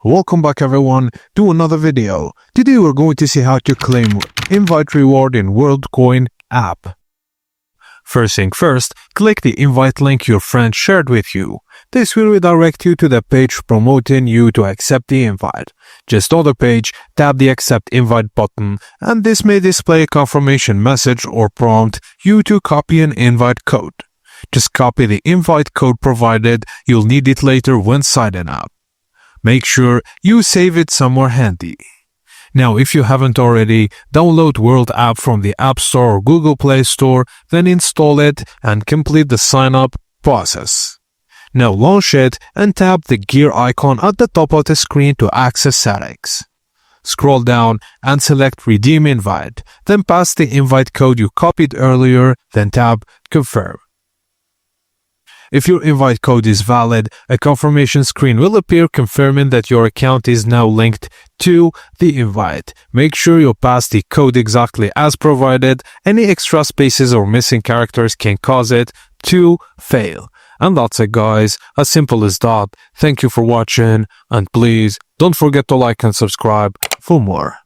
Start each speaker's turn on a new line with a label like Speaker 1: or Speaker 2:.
Speaker 1: Welcome back everyone to another video. Today we're going to see how to claim invite reward in Worldcoin app. First thing first, click the invite link your friend shared with you. This will redirect you to the page promoting you to accept the invite. Just on the page, tap the accept invite button and this may display a confirmation message or prompt you to copy an invite code. Just copy the invite code provided, you'll need it later when signing up. Make sure you save it somewhere handy. Now if you haven't already, download World app from the App Store or Google Play Store, then install it and complete the sign up process. Now launch it and tap the gear icon at the top of the screen to access settings. Scroll down and select redeem invite, then pass the invite code you copied earlier, then tap confirm. If your invite code is valid, a confirmation screen will appear confirming that your account is now linked to the invite. Make sure you pass the code exactly as provided. Any extra spaces or missing characters can cause it to fail. And that's it guys, as simple as that. Thank you for watching and please don't forget to like and subscribe for more.